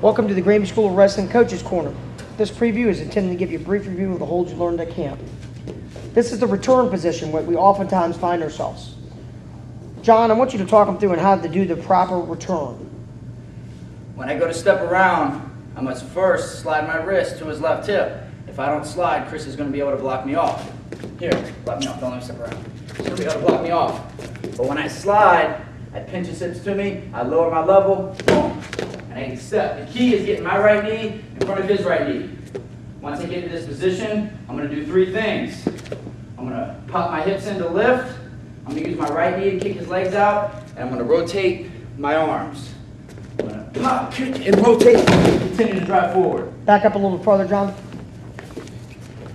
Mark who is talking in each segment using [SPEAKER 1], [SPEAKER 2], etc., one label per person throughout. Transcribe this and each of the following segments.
[SPEAKER 1] Welcome to the Granby School of Wrestling Coaches Corner. This preview is intended to give you a brief review of the holds you learned at camp. This is the return position where we oftentimes find ourselves. John, I want you to talk them through on how to do the proper return.
[SPEAKER 2] When I go to step around, I must first slide my wrist to his left hip. If I don't slide, Chris is going to be able to block me off. Here, block me off, don't let me step around. He's going to be able to block me off. But when I slide, I pinch his hips to me, I lower my level, boom, and I can step. The key is getting my right knee in front of his right knee. Once I get to this position, I'm going to do three things. I'm going to pop my hips in to lift, I'm going to use my right knee to kick his legs out, and I'm going to rotate my arms. I'm going to pop, kick, and rotate, continue to drive forward.
[SPEAKER 1] Back up a little farther, John.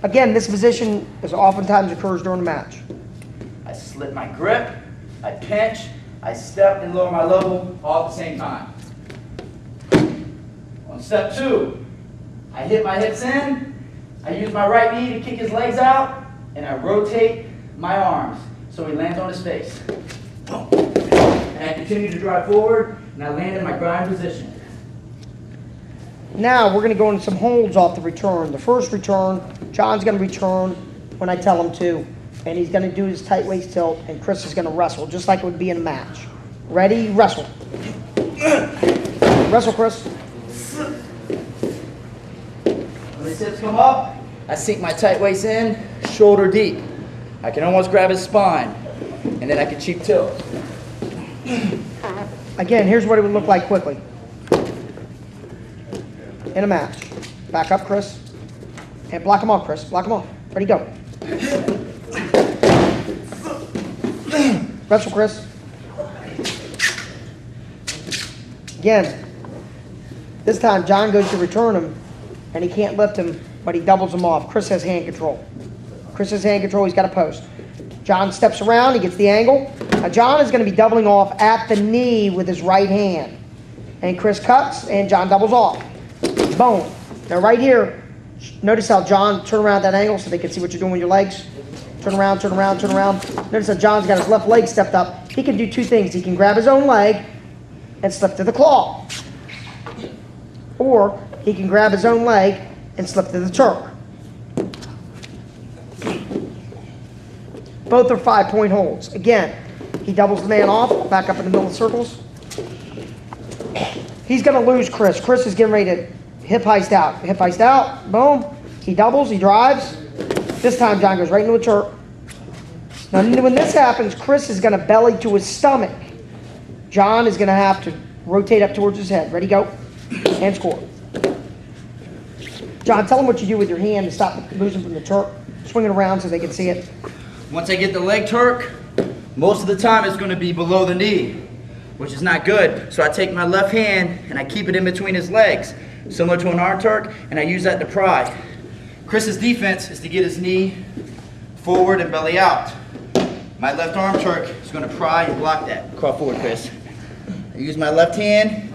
[SPEAKER 1] Again, this position is oftentimes occurs during a match.
[SPEAKER 2] I slip my grip, I pinch, I step and lower my level all at the same time. On step two, I hit my hips in, I use my right knee to kick his legs out, and I rotate my arms so he lands on his face. And I continue to drive forward, and I land in my grind position.
[SPEAKER 1] Now we're going to go into some holds off the return. The first return, John's going to return when I tell him to, and he's going to do his tight waist tilt, and Chris is going to wrestle, just like it would be in a match. Ready? Wrestle. Wrestle, Chris.
[SPEAKER 2] When his hips come up, I sink my tight waist in, shoulder deep. I can almost grab his spine, and then I can cheap tilt.
[SPEAKER 1] Again, here's what it would look like quickly in a match. Back up, Chris. And block him off, Chris. Block him off. Ready, go. Wrestle, Chris. Again, this time John goes to return him, and he can't lift him, but he doubles him off. Chris has hand control. Chris has hand control. He's got a post. John steps around. He gets the angle. Now John is going to be doubling off at the knee with his right hand. And Chris cuts, and John doubles off. Boom. Now right here, notice how John turn around at that angle so they can see what you're doing with your legs. Turn around, turn around, turn around. Notice how John's got his left leg stepped up. He can do two things. He can grab his own leg and slip to the claw. Or he can grab his own leg and slip to the turk. Both are 5-point holds. Again, he doubles the man off, back up in the middle of the circles. He's going to lose Chris. Chris is getting ready to hip heist out. Hip heist out, boom. He doubles, he drives. This time John goes right into a turk. Now when this happens, Chris is going to belly to his stomach. John is going to have to rotate up towards his head. Ready, go. And score. John, tell him what you do with your hand to stop losing from the turk. Swing it around so they can see it.
[SPEAKER 2] Once I get the leg turk, most of the time it's going to be below the knee, which is not good. So I take my left hand and I keep it in between his legs, similar to an arm turk, and I use that to pry. Chris's defense is to get his knee forward and belly out. My left arm turk is going to pry and block that. Crawl forward, Chris. I use my left hand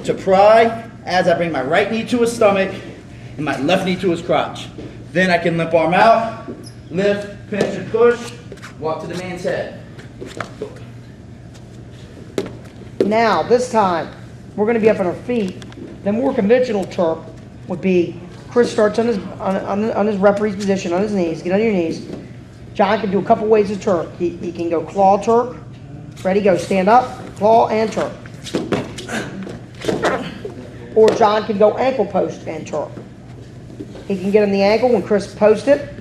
[SPEAKER 2] to pry as I bring my right knee to his stomach and my left knee to his crotch. Then I can limp arm out, lift, pinch and push, walk to the man's head.
[SPEAKER 1] Now, this time, we're going to be up on our feet. The more conventional turk would be Chris starts on his referee's position, on his knees. Get on your knees. John can do a couple ways of turk. He can go claw turk. Ready, go. Stand up, claw, and turk. Or John can go ankle post and turk. He can get on the ankle when Chris posts it.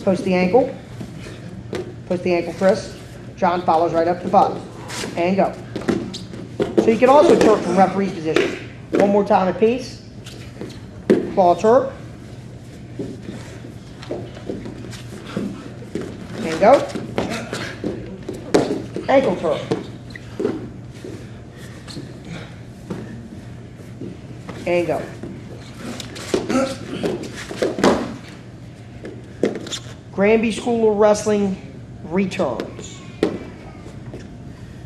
[SPEAKER 1] Post the ankle. Post the ankle, Chris. John follows right up the butt. And go. So you can also turk from referee's position. One more time apiece. Claw turk. And go. Ankle turk. And go. Granby School of Wrestling returns.